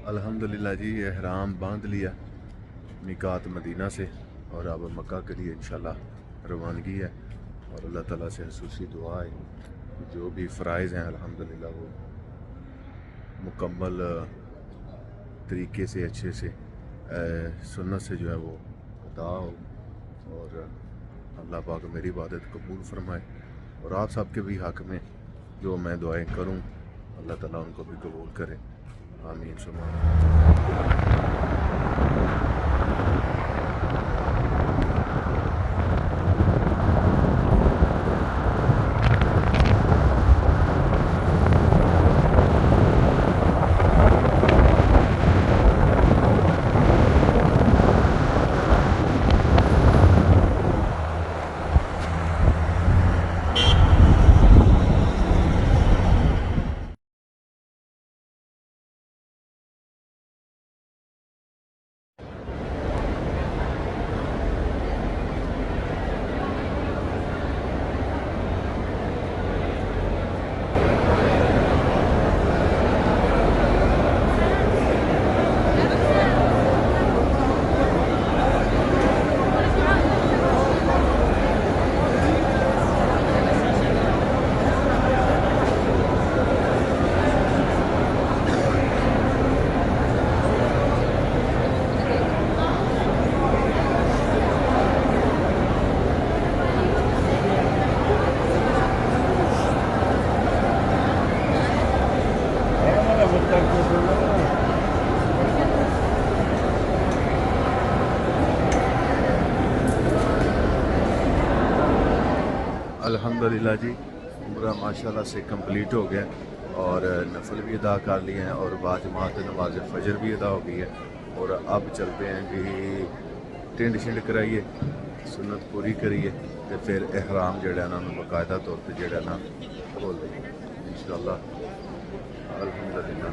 الحمدللہ جی احرام باندھ لیا میقات مدینہ سے اور اب مکہ کے لیے انشاءاللہ روانگی ہے، اور اللہ تعالیٰ سے خصوصی دعا ہے کہ جو بھی فرائض ہیں الحمدللہ وہ مکمل طریقے سے اچھے سے سنت سے جو ہے وہ ادا ہو، اور اللہ پاک میری عبادت قبول فرمائے، اور آپ سب کے بھی حق میں جو میں دعائیں کروں اللہ تعالیٰ ان کو بھی قبول کرے، آمین ثم آمین۔ الحمدللہ جی عمرہ ماشاءاللہ سے کمپلیٹ ہو گیا، اور نفل بھی ادا کر لیے ہیں، اور بعد جماعت نماز فجر بھی ادا ہو گئی ہے، اور اب چلتے ہیں کہ ٹینڈ شنڈ کرائیے، سنت پوری کریے، تو پھر احرام جڑا نا باقاعدہ طور پہ جڑا نا کھول دیں انشاءاللہ الحمدللہ۔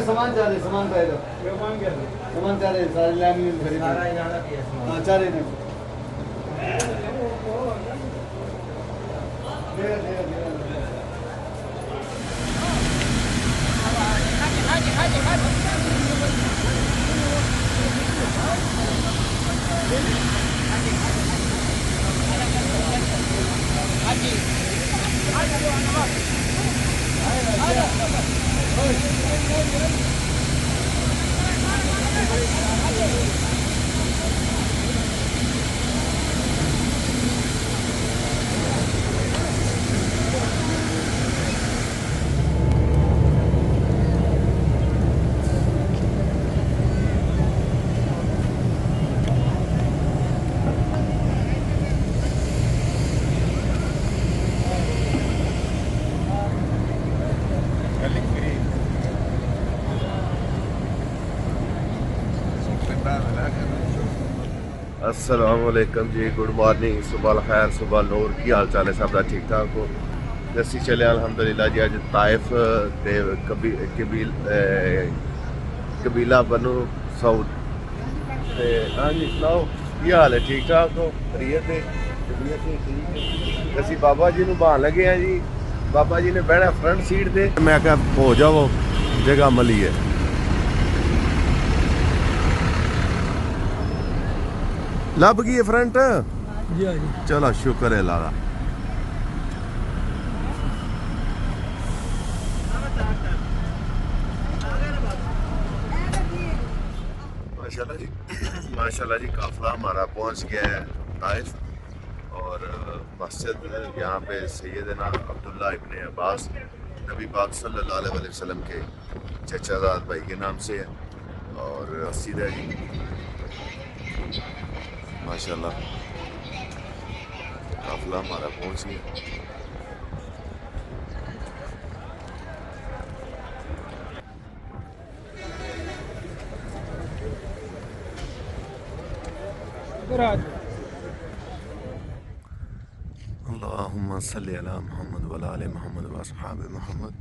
سامان چاہ رہے سامان پہ سامان چاہ رہے سارے لائن چاہ رہے السلام علیکم جی، گڈ مارننگ، صبح الخیر، صبح نور، کی حال چال ہے سب کا؟ ٹھیک ٹھاک ہو؟ جیسی چلے الحمدللہ جی۔ اج طائف تے قبیلہ بنو سعود تے ہاں جی سناؤ کی حال ہے؟ ٹھیک ٹھاک ہو؟ خیریت ہے؟ طبیعت ہے ٹھیک ہے؟ اسی بابا جی نو بہان لگے ہیں جی، بابا جی نے بہنا فرنٹ سیٹ تے، میں کہ ہو جاؤ جگہ ملی ہے۔ لب گئی فرنٹ؟ چلو شکر ہے اللہ کا۔ ماشاءاللہ جی، ماشاءاللہ جی، قافلہ ہمارا پہنچ گیا ہے طائف، اور مسجد یہاں پہ سیدنا عبداللہ ابن عباس نبی پاک صلی اللہ علیہ وسلم کے چچا زاد بھائی کے نام سے ہے، اور سیدھا جی ماشاءاللہ قافلہ ہمارا پہنچ گیا. اللہم صلی علی محمد وعلی آل محمد واصحاب محمد.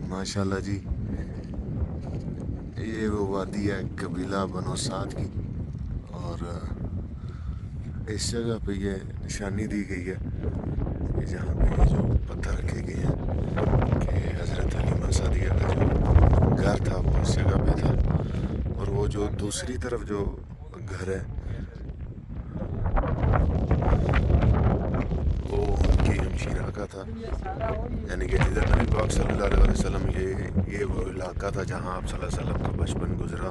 ماشاءاللہ جی یہ وہ وادی ہے قبیلہ بنو سعد کی, اور اس جگہ پہ یہ نشانی دی گئی ہے کہ جہاں پہ جو پتھر رکھے گئے ہیں کہ حضرت حلیمہ سعدیہ کا جو گھر تھا وہ اس جگہ پہ تھا, اور وہ جو دوسری طرف جو گھر ہے وہ ان کی ہمشیرہ کا تھا, یعنی کہ جدھر نبی پاک صلی اللہ علیہ وسلم یہ وہ علاقہ تھا جہاں آپ صلی اللہ علیہ وسلم کا بچپن گزرا.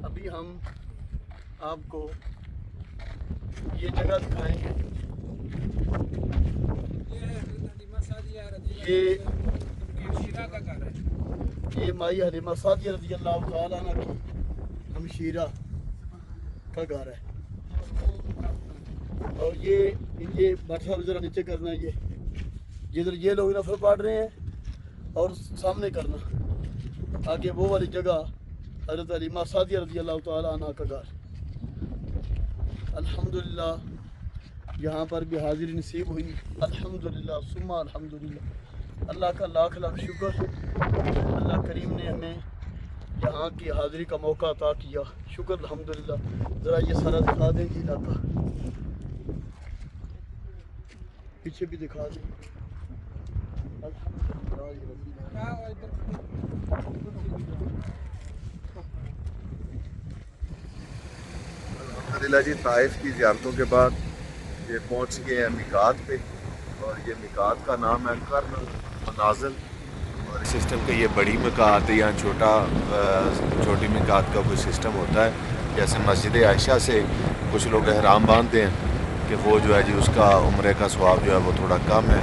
ابھی ہم آپ کو یہ جگہ دکھائیں گے. یہ مائی حلیمہ سعدیہ رضی اللہ تعالیٰ عنہ کی ہمشیرہ کا گھر ہے, اور یہ بٹ صاحب ذرا نیچے کرنا ہے, یہ جدھر یہ لوگ نفل پڑھ رہے ہیں اور سامنے کرنا آگے وہ والی جگہ حضرت حلیمہ سعدیہ رضی اللہ تعالیٰ عنہ کا گھر. الحمدللہ یہاں پر بھی حاضری نصیب ہوئی, الحمدللہ ثم الحمدللہ. اللہ کا لاکھ لاکھ شکر, اللہ کریم نے ہمیں یہاں کی حاضری کا موقع عطا کیا, شکر الحمدللہ. ذرا یہ سارا دکھا دیں جی علاقہ, پیچھے بھی دکھا دیں. الحمدللہ جی طائف کی زیارتوں کے بعد یہ پہنچ گئے ہیں میقات پہ, اور یہ میقات کا نام ہے قرن المنازل. اور سسٹم کہ یہ بڑی میقات یا چھوٹی میقات کا کوئی سسٹم ہوتا ہے, جیسے مسجد عائشہ سے کچھ لوگ احرام باندھتے ہیں کہ وہ جو ہے جی اس کا عمرے کا ثواب جو ہے وہ تھوڑا کم ہے,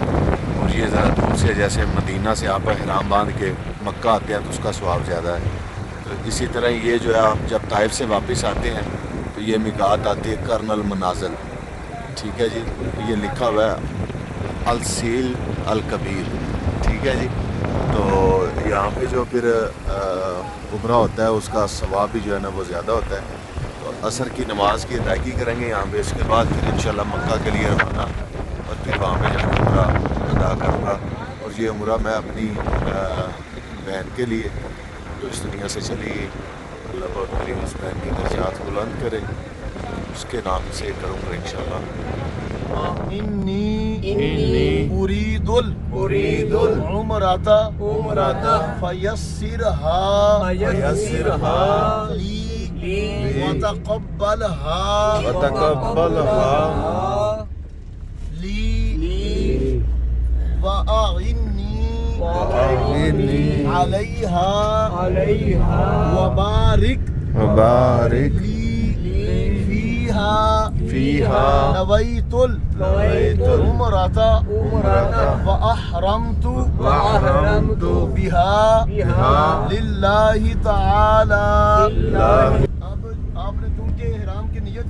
اور یہ ذرا دور سے جیسے مدینہ سے آپ احرام باندھ کے مکہ آتے ہیں تو اس کا ثواب زیادہ ہے. تو اسی طرح یہ جو ہے آپ جب طائف سے واپس آتے ہیں تو یہ میقات آتی ہے قرن المنازل. ٹھیک ہے جی, یہ لکھا ہوا ہے السیل الکبیر. ٹھیک ہے جی, تو یہاں پہ جو پھر عمرہ ہوتا ہے اس کا ثواب بھی جو ہے نا وہ زیادہ ہوتا ہے. تو عصر کی نماز کی ادائیگی کریں گے یہاں پہ, اس کے بعد پھر انشاءاللہ مکہ کے لیے روانہ, اور پھر وہاں پہ جا کے عمرہ ادا کروں گا. اور یہ عمرہ میں اپنی بہن کے لیے جو اس دنیا سے چلی گئی, اللہ بہت کریم اس بہن کی درجات بلند کرے, اس کے نام سے کروں گا انشاءاللہ. انی اريد العمرة فيسرها لي وتقبلها لي وأعني عليها وبارك لي فيها نويت العمرة وأحرمت بها لله تعالى. آپ نے چونکہ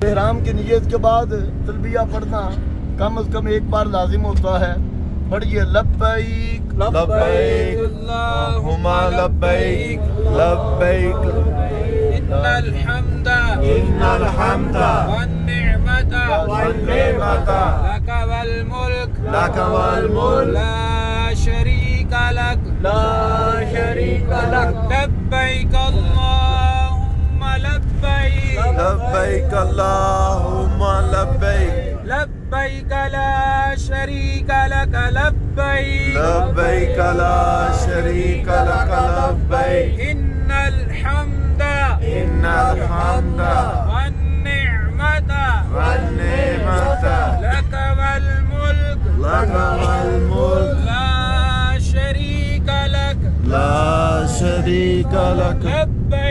احرام کی نیت کے بعد تلبیہ پڑھنا کم از کم ایک بار لازم ہوتا ہے. پڑھیے لبیک لبیک اللہم لبیک لبیک إن الحمد والنعمة لك والملك لا شريك لك لبيك اللهم لبيك لبیک اللہم لبیک لبيك لا شريك لك لبيك لبیک لا شریک لک لبیک إن الحمد ان الحمد والنعمة لا شريك لك لبيك